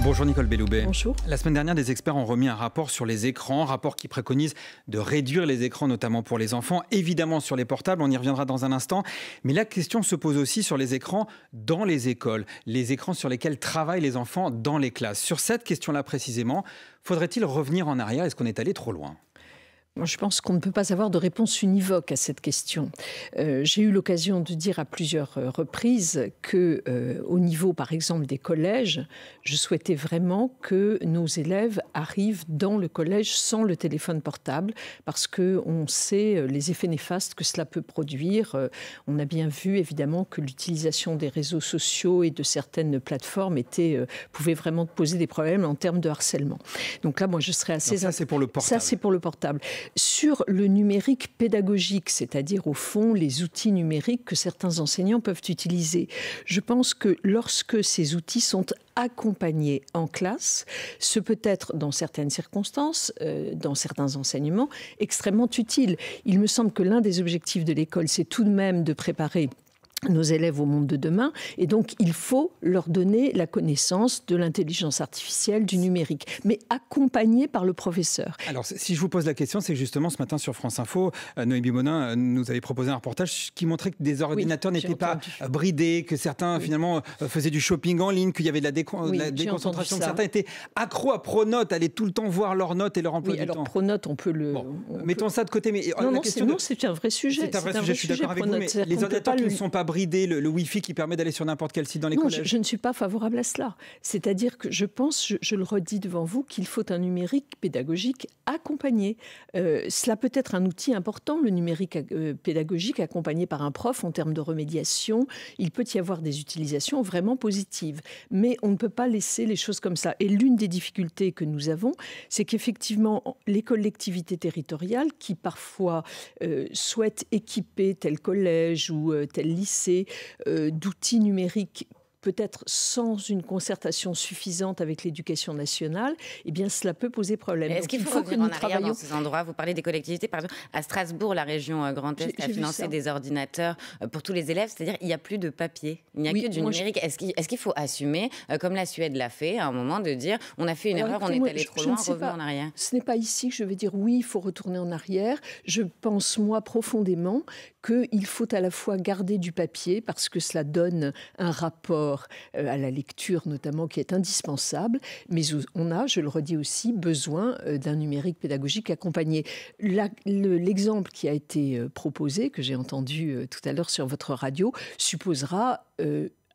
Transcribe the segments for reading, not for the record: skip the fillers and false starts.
Bonjour Nicole Belloubet. Bonjour. La semaine dernière, des experts ont remis un rapport sur les écrans, rapport qui préconise de réduire les écrans, notamment pour les enfants, évidemment sur les portables, on y reviendra dans un instant. Mais la question se pose aussi sur les écrans dans les écoles, les écrans sur lesquels travaillent les enfants dans les classes. Sur cette question-là précisément, faudrait-il revenir en arrière? Est-ce qu'on est allé trop loin? Moi, je pense qu'on ne peut pas avoir de réponse univoque à cette question. J'ai eu l'occasion de dire à plusieurs reprises que, au niveau, par exemple, des collèges, je souhaitais vraiment que nos élèves arrivent dans le collège sans le téléphone portable, parce qu'on sait les effets néfastes que cela peut produire. On a bien vu, évidemment, que l'utilisation des réseaux sociaux et de certaines plateformes pouvait vraiment poser des problèmes en termes de harcèlement. Donc là, moi, je serais assez... Donc ça, c'est pour le portable. Ça, c'est pour le portable. Sur le numérique pédagogique, c'est-à-dire au fond les outils numériques que certains enseignants peuvent utiliser, je pense que lorsque ces outils sont accompagnés en classe, ce peut être dans certaines circonstances, dans certains enseignements, extrêmement utile. Il me semble que l'un des objectifs de l'école, c'est tout de même de préparer nos élèves au monde de demain, et donc il faut leur donner la connaissance de l'intelligence artificielle, du numérique, mais accompagné par le professeur. Alors, si je vous pose la question, c'est que justement ce matin sur France Info, Noémie Bonin nous avait proposé un reportage qui montrait que des ordinateurs n'étaient pas bridés, que certains finalement faisaient du shopping en ligne, qu'il y avait de la déconcentration, que certains étaient accros à Pronote, allaient tout le temps voir leurs notes et leur emploi du temps. Alors Pronote, on peut le... mettons ça de côté, mais c'est un vrai sujet. C'est un vrai sujet, je suis d'accord avec vous, mais les ordinateurs qui ne sont pas brider le Wi-Fi qui permet d'aller sur n'importe quel site dans les collèges. Je ne suis pas favorable à cela. C'est-à-dire que je pense, je le redis devant vous, qu'il faut un numérique pédagogique accompagné. Cela peut être un outil important, le numérique pédagogique accompagné par un prof en termes de remédiation. Il peut y avoir des utilisations vraiment positives. Mais on ne peut pas laisser les choses comme ça. Et l'une des difficultés que nous avons, c'est qu'effectivement, les collectivités territoriales qui parfois souhaitent équiper tel collège ou tel lycée d'outils numériques, peut-être sans une concertation suffisante avec l'éducation nationale, eh bien cela peut poser problème. Est-ce qu'il faut revenir en arrière dans ces endroits? Vous parlez des collectivités, par exemple, à Strasbourg, la région Grand Est a financé des ordinateurs pour tous les élèves, c'est-à-dire il n'y a plus de papier, il n'y a que du numérique. Est-ce qu'il faut assumer, comme la Suède l'a fait, à un moment de dire on a fait une erreur, on est allé trop loin, revenons en arrière? Ce n'est pas ici que je vais dire oui, il faut retourner en arrière. Je pense, moi, profondément qu'il faut à la fois garder du papier, parce que cela donne un rapport à la lecture notamment qui est indispensable, mais on a, je le redis aussi, besoin d'un numérique pédagogique accompagné. L'exemple qui a été proposé, que j'ai entendu tout à l'heure sur votre radio, supposera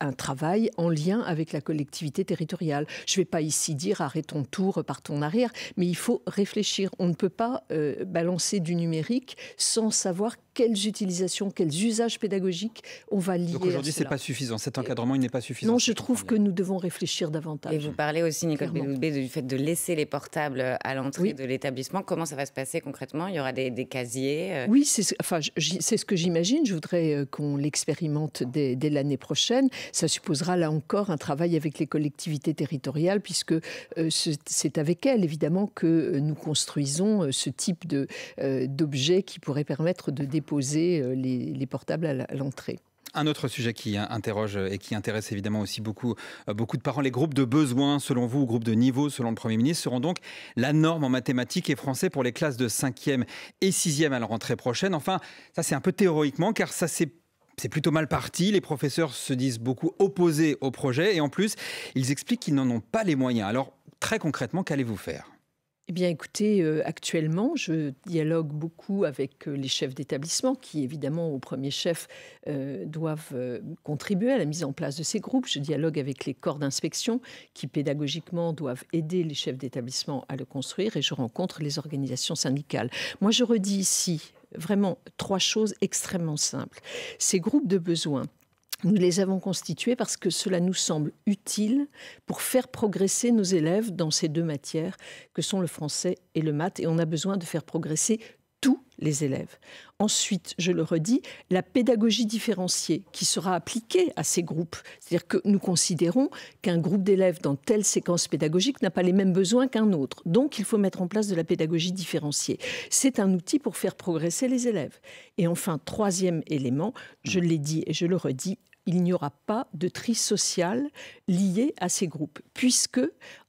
un travail en lien avec la collectivité territoriale. Je ne vais pas ici dire arrêtons tout, repartons en arrière, mais il faut réfléchir. On ne peut pas balancer du numérique sans savoir quelles utilisations, quels usages pédagogiques on va lier. Donc aujourd'hui, ce n'est pas suffisant. Cet encadrement, il n'est pas suffisant. Non, je trouve que nous devons réfléchir davantage. Et vous parlez aussi, Nicole Belloubet, du fait de laisser les portables à l'entrée de l'établissement. Comment ça va se passer concrètement? Il y aura des casiers Oui, c'est ce que j'imagine. Je voudrais qu'on l'expérimente dès l'année prochaine. Ça supposera là encore un travail avec les collectivités territoriales, puisque c'est avec elles, évidemment, que nous construisons ce type d'objet qui pourrait permettre de déposer les portables à l'entrée. Un autre sujet qui interroge et qui intéresse évidemment aussi beaucoup de parents, les groupes de besoins, selon vous, ou groupes de niveau, selon le Premier ministre, seront donc la norme en mathématiques et français pour les classes de 5e et 6e à la rentrée prochaine. Enfin, ça c'est un peu théoriquement, car ça c'est plutôt mal parti. Les professeurs se disent beaucoup opposés au projet et en plus, ils expliquent qu'ils n'en ont pas les moyens. Alors, très concrètement, qu'allez-vous faire ? Eh bien, écoutez, actuellement, je dialogue beaucoup avec les chefs d'établissement qui, évidemment, au premier chef, doivent contribuer à la mise en place de ces groupes. Je dialogue avec les corps d'inspection qui, pédagogiquement, doivent aider les chefs d'établissement à le construire et je rencontre les organisations syndicales. Moi, je redis ici vraiment 3 choses extrêmement simples. Ces groupes de besoins, nous les avons constitués parce que cela nous semble utile pour faire progresser nos élèves dans ces 2 matières que sont le français et le maths. Et on a besoin de faire progresser tous les élèves. Ensuite, je le redis, la pédagogie différenciée qui sera appliquée à ces groupes. C'est-à-dire que nous considérons qu'un groupe d'élèves dans telle séquence pédagogique n'a pas les mêmes besoins qu'un autre. Donc, il faut mettre en place de la pédagogie différenciée. C'est un outil pour faire progresser les élèves. Et enfin, 3e élément, je l'ai dit et je le redis, il n'y aura pas de tri social lié à ces groupes, puisque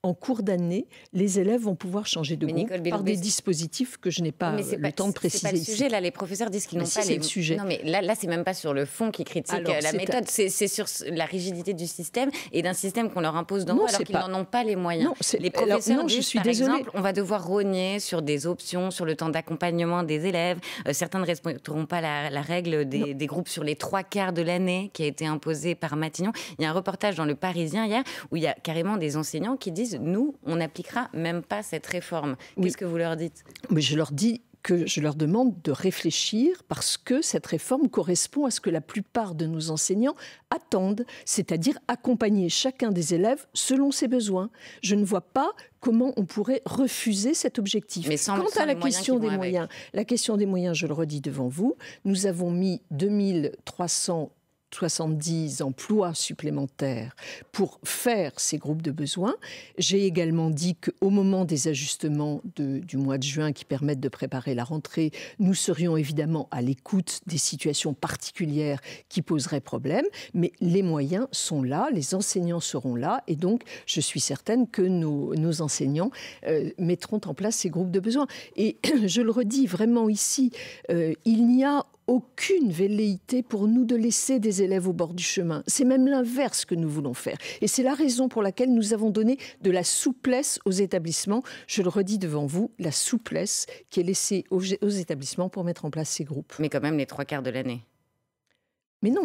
en cours d'année, les élèves vont pouvoir changer de groupe par des dispositifs que je n'ai pas le temps de préciser. C'est pas le sujet, là, les professeurs disent qu'ils n'ont pas les sujets. Non, mais là c'est même pas sur le fond qui critique la méthode, c'est sur la rigidité du système et d'un système qu'on leur impose d'en haut alors qu'ils n'en ont pas les moyens. Les professeurs disent, par exemple, on va devoir rogner sur des options, sur le temps d'accompagnement des élèves. Certains ne respecteront pas la règle des groupes sur les 3/4 de l'année qui a été imposée par Matignon. Il y a un reportage dans Le Parisien hier où il y a carrément des enseignants qui disent « Nous, on n'appliquera même pas cette réforme ». Qu'est-ce que vous leur dites ? Mais je leur dis que je leur demande de réfléchir parce que cette réforme correspond à ce que la plupart de nos enseignants attendent, c'est-à-dire accompagner chacun des élèves selon ses besoins. Je ne vois pas comment on pourrait refuser cet objectif. Mais quant à la question des moyens, je le redis devant vous, nous avons mis 2370 emplois supplémentaires pour faire ces groupes de besoins. J'ai également dit qu'au moment des ajustements du mois de juin qui permettent de préparer la rentrée, nous serions évidemment à l'écoute des situations particulières qui poseraient problème, mais les moyens sont là, les enseignants seront là, et donc je suis certaine que nos enseignants mettront en place ces groupes de besoins. Et je le redis vraiment ici, il n'y a aucune velléité pour nous de laisser des élèves au bord du chemin. C'est même l'inverse que nous voulons faire. Et c'est la raison pour laquelle nous avons donné de la souplesse aux établissements. Je le redis devant vous, la souplesse qui est laissée aux établissements pour mettre en place ces groupes. Mais quand même les 3/4 de l'année. Mais non,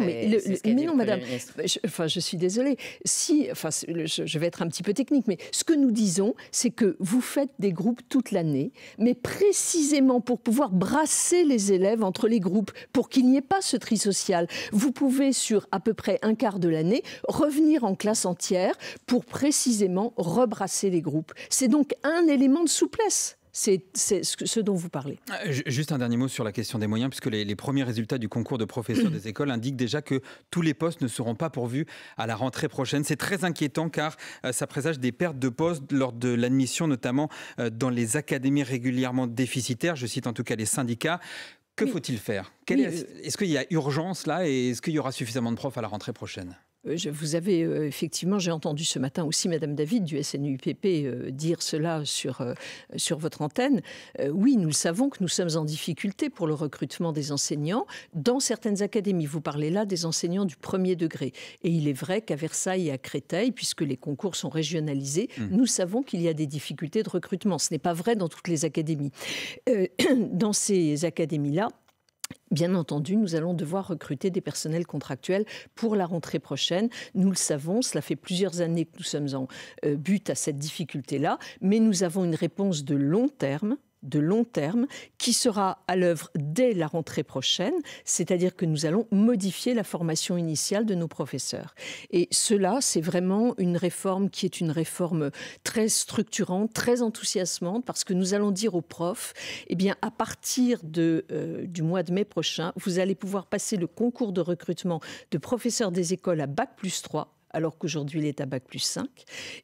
madame, je suis désolée. Je vais être un petit peu technique, mais ce que nous disons, c'est que vous faites des groupes toute l'année, mais précisément pour pouvoir brasser les élèves entre les groupes, pour qu'il n'y ait pas ce tri social. Vous pouvez, sur à peu près 1/4 de l'année, revenir en classe entière pour précisément rebrasser les groupes. C'est donc un élément de souplesse. C'est ce dont vous parlez. Juste un dernier mot sur la question des moyens, puisque les premiers résultats du concours de professeurs des écoles indiquent déjà que tous les postes ne seront pas pourvus à la rentrée prochaine. C'est très inquiétant car ça présage des pertes de postes lors de l'admission, notamment dans les académies régulièrement déficitaires. Je cite en tout cas les syndicats. Que faut-il faire ? Est-ce qu'il y a urgence là et est-ce qu'il y aura suffisamment de profs à la rentrée prochaine ? Vous avez effectivement, j'ai entendu ce matin aussi Madame David du SNUIPP dire cela sur votre antenne. Oui, nous le savons que nous sommes en difficulté pour le recrutement des enseignants dans certaines académies. Vous parlez là des enseignants du premier degré. Et il est vrai qu'à Versailles et à Créteil, puisque les concours sont régionalisés, nous savons qu'il y a des difficultés de recrutement. Ce n'est pas vrai dans toutes les académies. Dans ces académies-là, bien entendu, nous allons devoir recruter des personnels contractuels pour la rentrée prochaine. Nous le savons, cela fait plusieurs années que nous sommes en but à cette difficulté-là, mais nous avons une réponse de long terme qui sera à l'œuvre dès la rentrée prochaine, c'est-à-dire que nous allons modifier la formation initiale de nos professeurs. Et cela, c'est vraiment une réforme qui est une réforme très structurante, très enthousiasmante, parce que nous allons dire aux profs, eh bien, à partir du mois de mai prochain, vous allez pouvoir passer le concours de recrutement de professeurs des écoles à Bac+3, alors qu'aujourd'hui il est à Bac+5.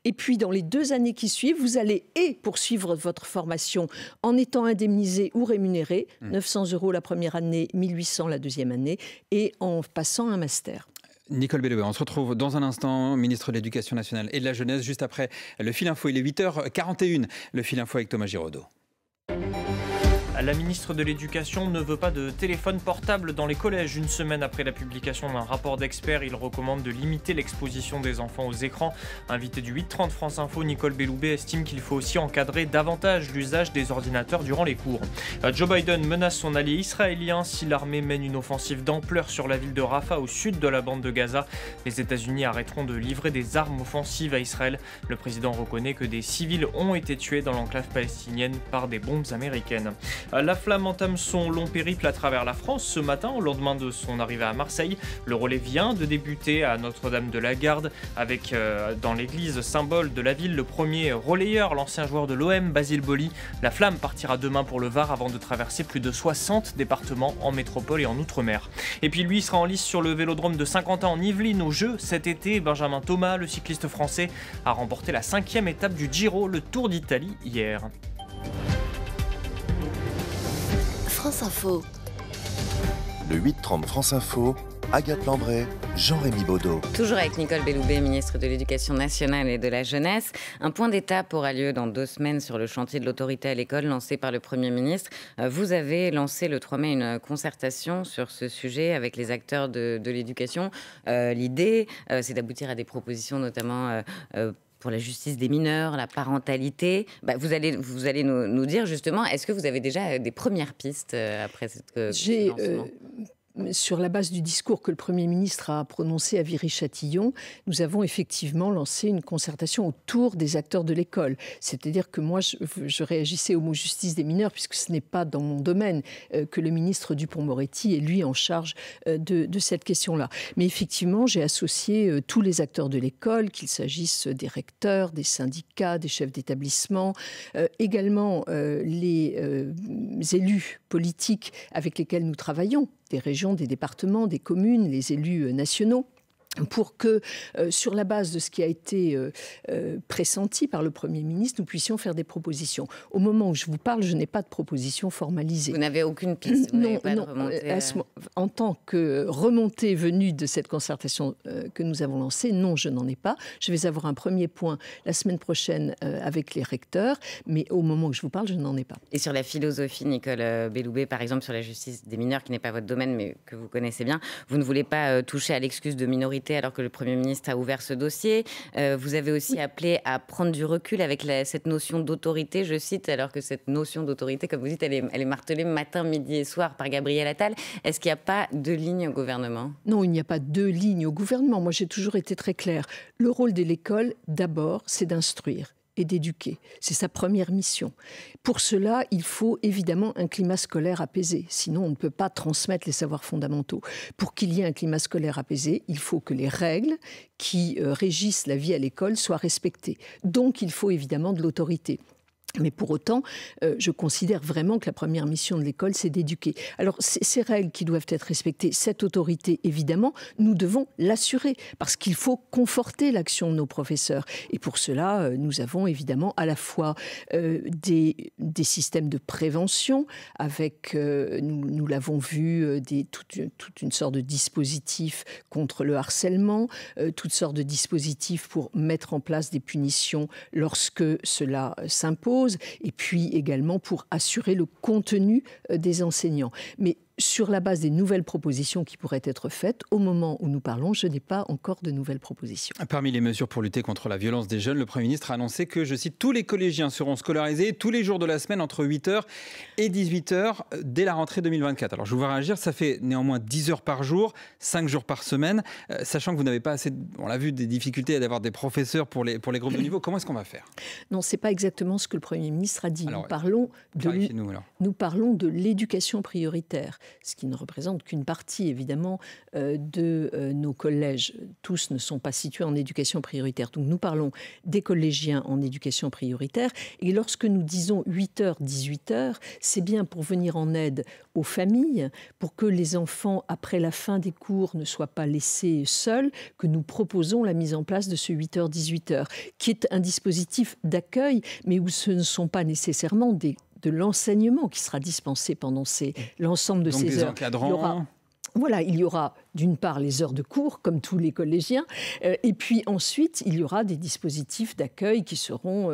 Et puis dans les 2 années qui suivent, vous allez poursuivre votre formation en étant indemnisé ou rémunéré, 900 € la première année, 1800 la deuxième année, et en passant un master. Nicole Belloubet, on se retrouve dans un instant, ministre de l'Éducation nationale et de la Jeunesse, juste après le Fil Info. Il est 8h41, le Fil Info avec Thomas Giraudot. La ministre de l'Éducation ne veut pas de téléphone portable dans les collèges. Une semaine après la publication d'un rapport d'experts, il recommande de limiter l'exposition des enfants aux écrans. Invité du 8h30 France Info, Nicole Belloubet estime qu'il faut aussi encadrer davantage l'usage des ordinateurs durant les cours. Joe Biden menace son allié israélien si l'armée mène une offensive d'ampleur sur la ville de Rafah au sud de la bande de Gaza. Les États-Unis arrêteront de livrer des armes offensives à Israël. Le président reconnaît que des civils ont été tués dans l'enclave palestinienne par des bombes américaines. La Flamme entame son long périple à travers la France ce matin, au lendemain de son arrivée à Marseille. Le relais vient de débuter à Notre-Dame-de-la-Garde, avec dans l'église symbole de la ville le premier relayeur, l'ancien joueur de l'OM, Basile Boli. La Flamme partira demain pour le Var avant de traverser plus de 60 départements en métropole et en outre-mer. Et puis lui sera en lice sur le vélodrome de Saint-Quentin en Yvelines au jeu cet été. Benjamin Thomas, le cycliste français, a remporté la 5e étape du Giro, le Tour d'Italie, hier. France Info. Le 8h30 France Info, Agathe Lambray, Jean-Rémy Baudot. Toujours avec Nicole Belloubet, ministre de l'Éducation nationale et de la jeunesse. Un point d'étape aura lieu dans 2 semaines sur le chantier de l'autorité à l'école lancé par le Premier ministre. Vous avez lancé le 3 mai une concertation sur ce sujet avec les acteurs de l'éducation. L'idée, c'est d'aboutir à des propositions notamment pour la justice des mineurs, la parentalité. Vous allez nous dire justement, est-ce que vous avez déjà des premières pistes après cette lancement ? Sur la base du discours que le Premier ministre a prononcé à Viry-Châtillon, nous avons effectivement lancé une concertation autour des acteurs de l'école. C'est-à-dire que moi, je réagissais au mot justice des mineurs, puisque ce n'est pas dans mon domaine que le ministre Dupond-Moretti est lui en charge de cette question-là. Mais effectivement, j'ai associé tous les acteurs de l'école, qu'il s'agisse des recteurs, des syndicats, des chefs d'établissement, également les élus politiques avec lesquels nous travaillons, des régions, des départements, des communes, les élus nationaux, pour que, sur la base de ce qui a été pressenti par le Premier ministre, nous puissions faire des propositions. Au moment où je vous parle, je n'ai pas de proposition formalisée. Vous n'avez aucune piste? Non. En tant que remontée venue de cette concertation que nous avons lancée, non, je n'en ai pas. Je vais avoir un premier point la semaine prochaine avec les recteurs, mais au moment où je vous parle, je n'en ai pas. Et sur la philosophie, Nicole Belloubet, par exemple, sur la justice des mineurs, qui n'est pas votre domaine, mais que vous connaissez bien, vous ne voulez pas toucher à l'excuse de minorité alors que le Premier ministre a ouvert ce dossier. Vous avez aussi appelé à prendre du recul avec cette notion d'autorité, je cite, alors que cette notion d'autorité, comme vous dites, elle est martelée matin, midi et soir par Gabriel Attal. Est-ce qu'il n'y a pas 2 lignes au gouvernement? Non, il n'y a pas 2 lignes au gouvernement. Moi, j'ai toujours été très claire. Le rôle de l'école, d'abord, c'est d'instruire et d'éduquer. C'est sa première mission. Pour cela, il faut évidemment un climat scolaire apaisé. Sinon, on ne peut pas transmettre les savoirs fondamentaux. Pour qu'il y ait un climat scolaire apaisé, il faut que les règles qui régissent la vie à l'école soient respectées. Donc, il faut évidemment de l'autorité. Mais pour autant, je considère vraiment que la première mission de l'école, c'est d'éduquer. Alors, ces règles qui doivent être respectées, cette autorité, évidemment, nous devons l'assurer, parce qu'il faut conforter l'action de nos professeurs. Et pour cela, nous avons évidemment à la fois des systèmes de prévention, avec, nous l'avons vu, toute une sorte de dispositif contre le harcèlement, toutes sortes de dispositifs pour mettre en place des punitions lorsque cela s'impose, et puis également pour assurer le contenu des enseignants. Mais sur la base des nouvelles propositions qui pourraient être faites, au moment où nous parlons, je n'ai pas encore de nouvelles propositions. Parmi les mesures pour lutter contre la violence des jeunes, le Premier ministre a annoncé que, je cite, tous les collégiens seront scolarisés tous les jours de la semaine entre 8h et 18h dès la rentrée 2024. Alors je vous vois réagir, ça fait néanmoins 10 heures par jour, 5 jours par semaine, sachant que vous n'avez pas assez, on l'a vu, des difficultés d'avoir des professeurs pour les groupes de niveau. Comment est-ce qu'on va faire? Non, ce n'est pas exactement ce que le Premier ministre a dit. Alors, nous parlons de l'éducation prioritaire, ce qui ne représente qu'une partie, évidemment, de nos collèges. Tous ne sont pas situés en éducation prioritaire. Donc nous parlons des collégiens en éducation prioritaire. Et lorsque nous disons 8h, 18h, c'est bien pour venir en aide aux familles, pour que les enfants, après la fin des cours, ne soient pas laissés seuls, que nous proposons la mise en place de ce 8h, 18h, qui est un dispositif d'accueil, mais où ce ne sont pas nécessairement de l'enseignement qui sera dispensé pendant l'ensemble de ces heures. Il y aura d'une part les heures de cours, comme tous les collégiens, et puis ensuite, il y aura des dispositifs d'accueil qui seront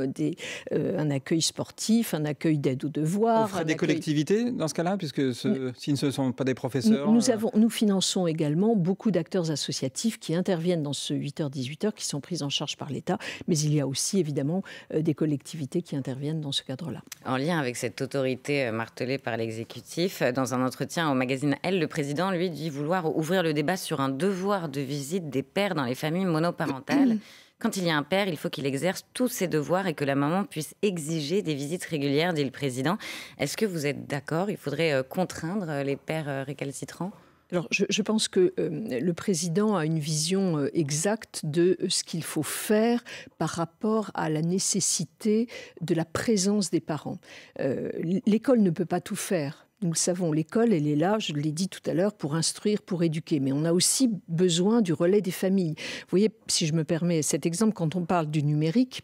un accueil sportif, un accueil d'aide aux devoirs. On fera des collectivités dans ce cas-là, puisque si ce ne sont pas des professeurs... Nous finançons également beaucoup d'acteurs associatifs qui interviennent dans ce 8h-18h, qui sont pris en charge par l'État, mais il y a aussi évidemment des collectivités qui interviennent dans ce cadre-là. En lien avec cette autorité martelée par l'exécutif, dans un entretien au magazine Elle, le président, lui, dit vouloir ouvrir le débat sur un devoir de visite des pères dans les familles monoparentales. Quand il y a un père, il faut qu'il exerce tous ses devoirs et que la maman puisse exiger des visites régulières, dit le président. Est-ce que vous êtes d'accord? Il faudrait contraindre les pères récalcitrants? Alors, je pense que le président a une vision exacte de ce qu'il faut faire par rapport à la nécessité de la présence des parents. L'école ne peut pas tout faire. Nous le savons, l'école, elle est là, je l'ai dit tout à l'heure, pour instruire, pour éduquer. Mais on a aussi besoin du relais des familles. Vous voyez, si je me permets cet exemple, quand on parle du numérique,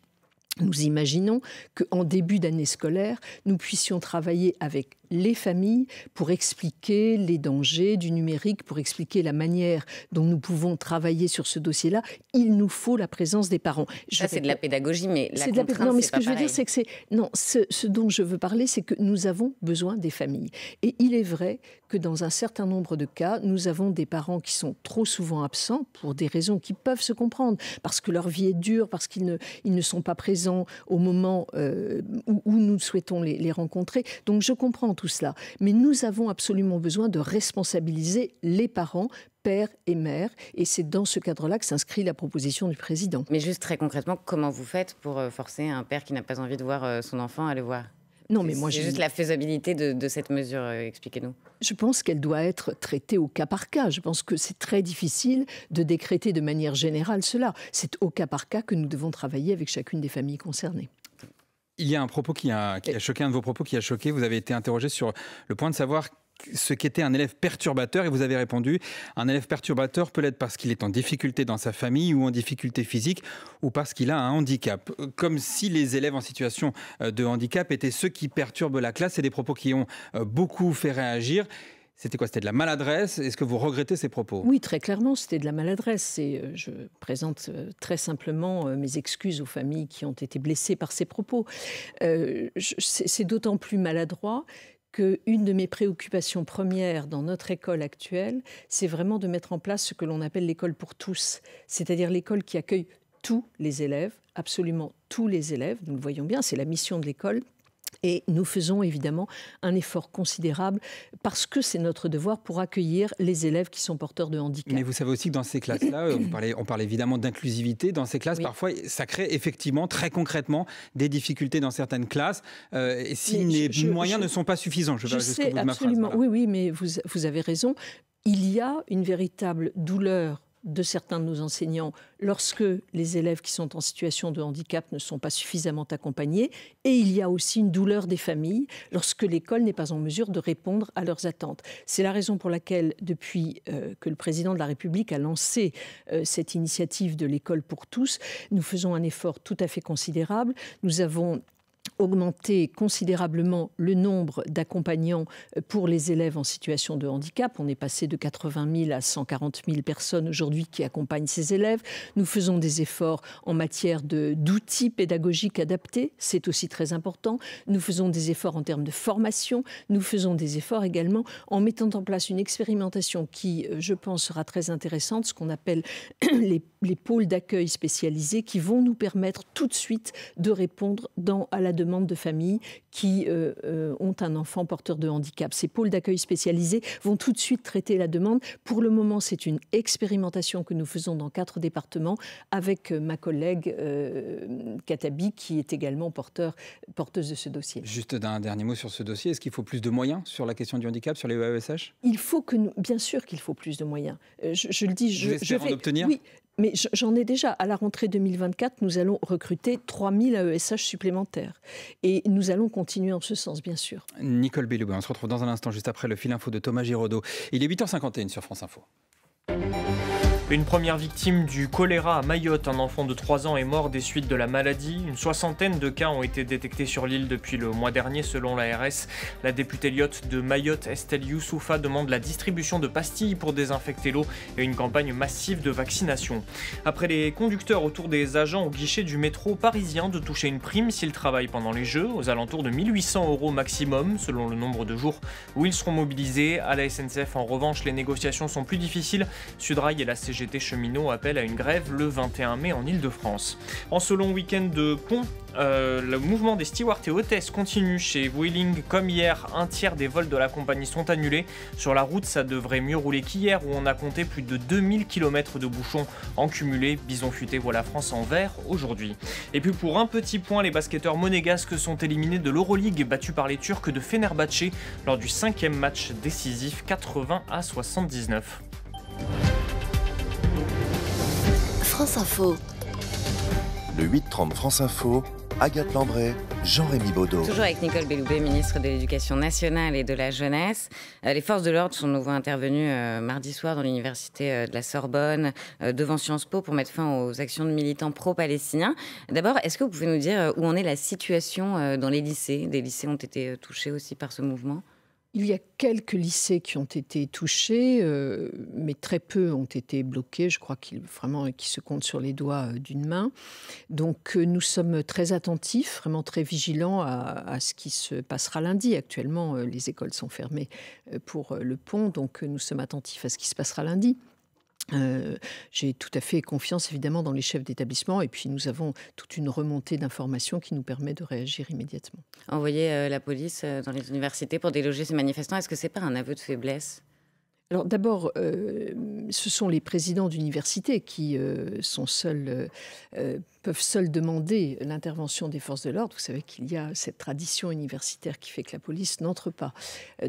nous imaginons qu'en début d'année scolaire, nous puissions travailler avec les familles pour expliquer les dangers du numérique, pour expliquer la manière dont nous pouvons travailler sur ce dossier-là. Il nous faut la présence des parents. Ça, c'est de la pédagogie, mais la contrainte, non, mais ce que je veux dire, c'est que ce dont je veux parler, c'est que nous avons besoin des familles. Et il est vrai que dans un certain nombre de cas, nous avons des parents qui sont trop souvent absents pour des raisons qui peuvent se comprendre, parce que leur vie est dure, parce qu'ils ne sont pas présents au moment où nous souhaitons les rencontrer. Donc je comprends tout cela. Mais nous avons absolument besoin de responsabiliser les parents, père et mère, et c'est dans ce cadre-là que s'inscrit la proposition du président. Mais juste très concrètement, comment vous faites pour forcer un père qui n'a pas envie de voir son enfant à le voir ? Non, mais moi, c'est juste la faisabilité de cette mesure, expliquez-nous. Je pense qu'elle doit être traitée au cas par cas. Je pense que c'est très difficile de décréter de manière générale cela. C'est au cas par cas que nous devons travailler avec chacune des familles concernées. Il y a un propos qui a choqué, un de vos propos qui a choqué. Vous avez été interrogé sur le point de savoir ce qu'était un élève perturbateur et vous avez répondu: un élève perturbateur peut l'être parce qu'il est en difficulté dans sa famille ou en difficulté physique ou parce qu'il a un handicap. Comme si les élèves en situation de handicap étaient ceux qui perturbent la classe. C'est des propos qui ont beaucoup fait réagir. C'était quoi? C'était de la maladresse? Est-ce que vous regrettez ces propos? Oui, très clairement, c'était de la maladresse. Je présente très simplement mes excuses aux familles qui ont été blessées par ces propos. C'est d'autant plus maladroit qu'une de mes préoccupations premières dans notre école actuelle, c'est vraiment de mettre en place ce que l'on appelle l'école pour tous, c'est-à-dire l'école qui accueille tous les élèves, absolument tous les élèves. Nous le voyons bien, c'est la mission de l'école. Et nous faisons évidemment un effort considérable parce que c'est notre devoir pour accueillir les élèves qui sont porteurs de handicap. Mais vous savez aussi que dans ces classes-là, on parle évidemment d'inclusivité. Dans ces classes, oui, parfois, ça crée effectivement, très concrètement, des difficultés dans certaines classes. Et si les moyens ne sont pas suffisants, je vais jusqu'au bout de ma phrase. Voilà. Oui, mais vous avez raison. Il y a une véritable douleur de certains de nos enseignants lorsque les élèves qui sont en situation de handicap ne sont pas suffisamment accompagnés. Et il y a aussi une douleur des familles lorsque l'école n'est pas en mesure de répondre à leurs attentes. C'est la raison pour laquelle, depuis que le président de la République a lancé cette initiative de l'école pour tous, nous faisons un effort tout à fait considérable. Nous avons augmenter considérablement le nombre d'accompagnants pour les élèves en situation de handicap. On est passé de 80 000 à 140 000 personnes aujourd'hui qui accompagnent ces élèves. Nous faisons des efforts en matière d'outils pédagogiques adaptés. C'est aussi très important. Nous faisons des efforts en termes de formation. Nous faisons des efforts également en mettant en place une expérimentation qui, je pense, sera très intéressante, ce qu'on appelle les pôles d'accueil spécialisés qui vont nous permettre tout de suite de répondre à la demande de familles qui ont un enfant porteur de handicap. Ces pôles d'accueil spécialisés vont tout de suite traiter la demande. Pour le moment, c'est une expérimentation que nous faisons dans 4 départements avec ma collègue Katabi, qui est également porteuse de ce dossier. Juste un dernier mot sur ce dossier. Est-ce qu'il faut plus de moyens sur la question du handicap, sur les AESH? Bien sûr qu'il faut plus de moyens. Je le dis, je vais en obtenir. Oui. Mais j'en ai déjà. À la rentrée 2024, nous allons recruter 3000 AESH supplémentaires. Et nous allons continuer en ce sens, bien sûr. Nicole Belloubet, on se retrouve dans un instant, juste après le fil info de Thomas Giraudot. Il est 8h51 sur France Info. Une première victime du choléra à Mayotte. Un enfant de 3 ans est mort des suites de la maladie. Une 60aine de cas ont été détectés sur l'île depuis le mois dernier, selon l'ARS. La députée Lyotte de Mayotte, Estelle Youssoufa, demande la distribution de pastilles pour désinfecter l'eau et une campagne massive de vaccination. Après les conducteurs autour des agents au guichet du métro parisien de toucher une prime s'ils travaillent pendant les Jeux, aux alentours de 1 800 € maximum, selon le nombre de jours où ils seront mobilisés. À la SNCF, en revanche, les négociations sont plus difficiles. Sudrail et la CGT cheminots appellent à une grève le 21 mai en Ile-de-France. En ce long week-end de pont, le mouvement des stewards et hôtesses continue chez Vueling. Comme hier, un tiers des vols de la compagnie sont annulés. Sur la route, ça devrait mieux rouler qu'hier où on a compté plus de 2000 km de bouchons en cumulé. Bison Futé voit la France en vert aujourd'hui. Et puis pour un petit point, les basketteurs monégasques sont éliminés de l'Euroleague, battus par les Turcs de Fenerbahçe lors du 5e match décisif, 80-79. France Info. Le 8h30 France Info, Agathe Lambray, Jean-Rémy Baudot. Toujours avec Nicole Belloubet, ministre de l'Éducation nationale et de la jeunesse. Les forces de l'ordre sont de nouveau intervenues mardi soir dans l'université de la Sorbonne, devant Sciences Po, pour mettre fin aux actions de militants pro-palestiniens. D'abord, est-ce que vous pouvez nous dire où en est la situation dans les lycées? Des lycées ont été touchés aussi par ce mouvement? Il y a quelques lycées qui ont été touchés, mais très peu ont été bloqués. Je crois qu'ils se comptent sur les doigts d'une main. Donc nous sommes très attentifs, vraiment très vigilants à ce qui se passera lundi. Actuellement, les écoles sont fermées pour le pont, donc nous sommes attentifs à ce qui se passera lundi. J'ai tout à fait confiance évidemment dans les chefs d'établissement et puis nous avons toute une remontée d'informations qui nous permet de réagir immédiatement. Envoyer la police dans les universités pour déloger ces manifestants, est-ce que c'est pas un aveu de faiblesse ? Alors d'abord, ce sont les présidents d'université qui peuvent seuls demander l'intervention des forces de l'ordre. Vous savez qu'il y a cette tradition universitaire qui fait que la police n'entre pas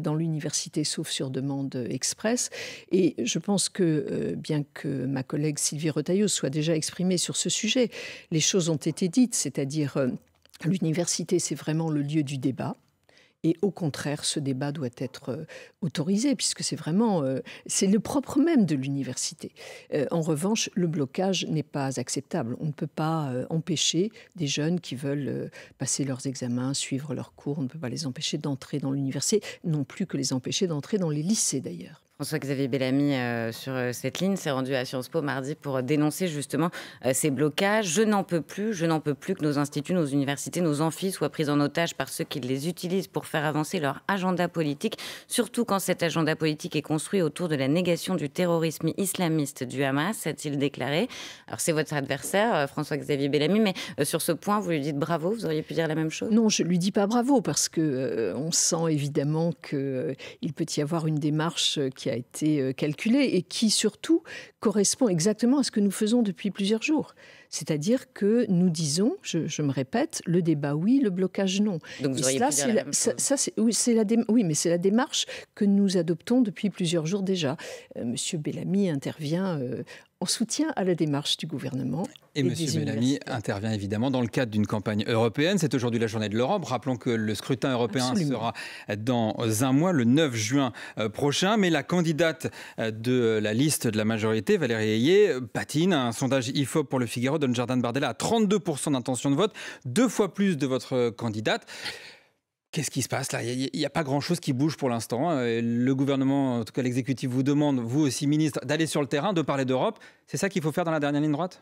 dans l'université sauf sur demande express. Et je pense que, bien que ma collègue Sylvie Retailleau soit déjà exprimée sur ce sujet, les choses ont été dites, c'est-à-dire l'université, c'est vraiment le lieu du débat. Et au contraire, ce débat doit être autorisé, puisque c'est vraiment c'est le propre même de l'université. En revanche, le blocage n'est pas acceptable. On ne peut pas empêcher des jeunes qui veulent passer leurs examens, suivre leurs cours. On ne peut pas les empêcher d'entrer dans l'université, non plus que les empêcher d'entrer dans les lycées d'ailleurs. François-Xavier Bellamy, sur cette ligne, s'est rendu à Sciences Po mardi pour dénoncer justement ces blocages. Je n'en peux plus que nos instituts, nos universités, nos amphis soient pris en otage par ceux qui les utilisent pour faire avancer leur agenda politique, surtout quand cet agenda politique est construit autour de la négation du terrorisme islamiste du Hamas, a-t-il déclaré. Alors c'est votre adversaire, François-Xavier Bellamy, mais sur ce point, vous lui dites bravo, vous auriez pu dire la même chose ? Non, je ne lui dis pas bravo, parce qu'on sent évidemment qu'il peut y avoir une démarche qui a été calculée et qui surtout correspond exactement à ce que nous faisons depuis plusieurs jours. C'est-à-dire que nous disons, je me répète, le débat oui, le blocage non. Donc vous auriez pu dire la même chose. Oui, mais c'est la démarche que nous adoptons depuis plusieurs jours déjà. Monsieur Bellamy intervient en soutien à la démarche du gouvernement. Et M. Bellamy intervient évidemment dans le cadre d'une campagne européenne. C'est aujourd'hui la journée de l'Europe. Rappelons que le scrutin européen sera dans un mois, le 9 juin prochain. Mais la candidate de la liste de la majorité, Valérie Ayé, patine. Un sondage IFOP pour Le Figaro donne Jordan Bardella à 32% d'intention de vote, 2 fois plus de votre candidate. Qu'est-ce qui se passe là ? Il n'y a pas grand-chose qui bouge pour l'instant. Le gouvernement, en tout cas l'exécutif, vous demande, vous aussi ministre, d'aller sur le terrain, de parler d'Europe. C'est ça qu'il faut faire dans la dernière ligne droite ?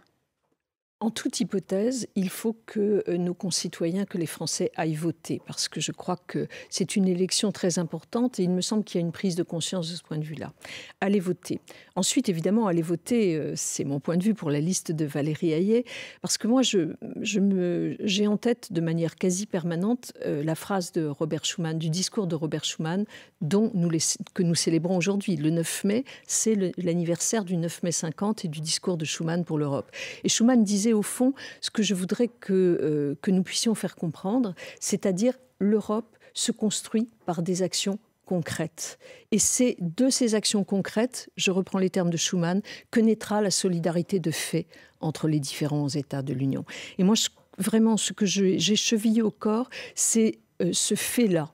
En toute hypothèse, il faut que nos concitoyens, que les Français aillent voter, parce que je crois que c'est une élection très importante et il me semble qu'il y a une prise de conscience de ce point de vue-là. Allez voter. Ensuite, évidemment, allez voter, c'est mon point de vue pour la liste de Valérie Ayé, parce que moi, j'ai en tête de manière quasi permanente la phrase de Robert Schuman, du discours de Robert Schuman, que nous célébrons aujourd'hui. Le 9 mai, c'est l'anniversaire du 9 mai 50 et du discours de Schuman pour l'Europe. Et Schuman disait au fond ce que je voudrais que nous puissions faire comprendre, c'est-à-dire l'Europe se construit par des actions concrètes. Et c'est de ces actions concrètes, je reprends les termes de Schuman, que naîtra la solidarité de fait entre les différents États de l'Union. Et moi, vraiment, ce que j'ai chevillé au corps, c'est ce fait-là.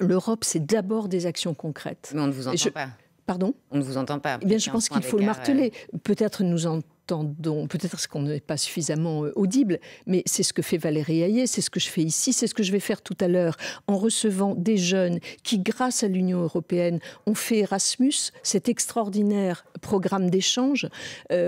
L'Europe, c'est d'abord des actions concrètes. Mais on ne vous entend pas. Pardon ? On ne vous entend pas. Eh bien, je pense qu'il faut le marteler. Peut-être nous entendons, peut-être qu'on n'est pas suffisamment audible, mais c'est ce que fait Valérie Ayé, c'est ce que je fais ici, c'est ce que je vais faire tout à l'heure en recevant des jeunes qui, grâce à l'Union européenne, ont fait Erasmus, cet extraordinaire programme d'échange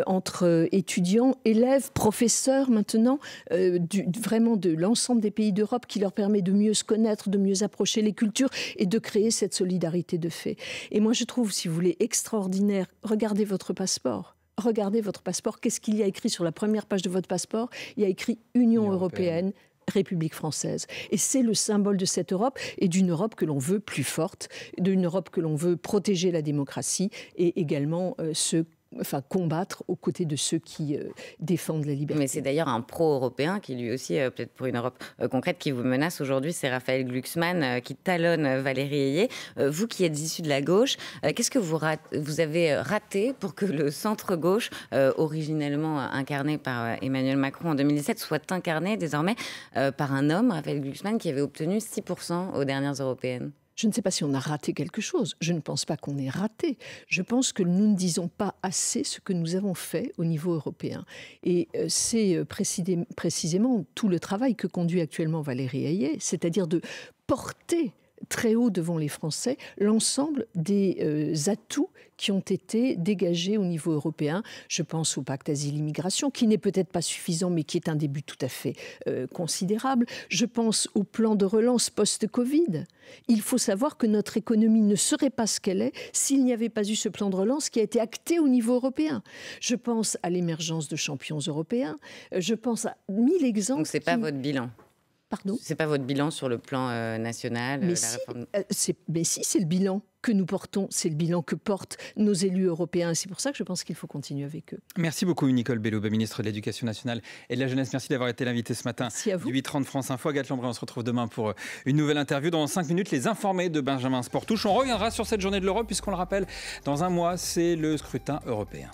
entre étudiants, élèves, professeurs maintenant, vraiment de l'ensemble des pays d'Europe, qui leur permet de mieux se connaître, de mieux approcher les cultures et de créer cette solidarité de fait. Et moi, je trouve, si vous voulez, extraordinaire, regardez votre passeport. Regardez votre passeport. Qu'est-ce qu'il y a écrit sur la première page de votre passeport ? Il y a écrit Union européenne, République française. Et c'est le symbole de cette Europe et d'une Europe que l'on veut plus forte, d'une Europe que l'on veut protéger la démocratie et également combattre aux côtés de ceux qui défendent la liberté. Mais c'est d'ailleurs un pro-européen qui lui aussi, peut-être pour une Europe concrète, qui vous menace aujourd'hui. C'est Raphaël Glucksmann qui talonne Valérie Ayé. Vous qui êtes issu de la gauche, qu'est-ce que vous avez raté pour que le centre-gauche, originellement incarné par Emmanuel Macron en 2017, soit incarné désormais par un homme, Raphaël Glucksmann, qui avait obtenu 6% aux dernières européennes ? Je ne sais pas si on a raté quelque chose. Je ne pense pas qu'on ait raté. Je pense que nous ne disons pas assez ce que nous avons fait au niveau européen. Et c'est précisément tout le travail que conduit actuellement Valérie Ayé, c'est-à-dire de porter très haut devant les Français l'ensemble des atouts qui ont été dégagés au niveau européen. Je pense au pacte asile-immigration, qui n'est peut-être pas suffisant, mais qui est un début tout à fait considérable. Je pense au plan de relance post-Covid. Il faut savoir que notre économie ne serait pas ce qu'elle est s'il n'y avait pas eu ce plan de relance qui a été acté au niveau européen. Je pense à l'émergence de champions européens. Je pense à 1000 exemples. Donc, ce n'est pas votre bilan? Pardon ? Ce n'est pas votre bilan sur le plan national? Mais si, c'est le bilan que nous portons, c'est le bilan que portent nos élus européens. C'est pour ça que je pense qu'il faut continuer avec eux. Merci beaucoup Nicole Belloubet, ministre de l'Éducation nationale et de la Jeunesse. Merci d'avoir été l'invité ce matin du 8h30 France Info. Agathe Lambray, on se retrouve demain pour une nouvelle interview. Dans 5 minutes, les informés de Benjamin Sportouche. On reviendra sur cette journée de l'Europe puisqu'on le rappelle, dans un mois, c'est le scrutin européen.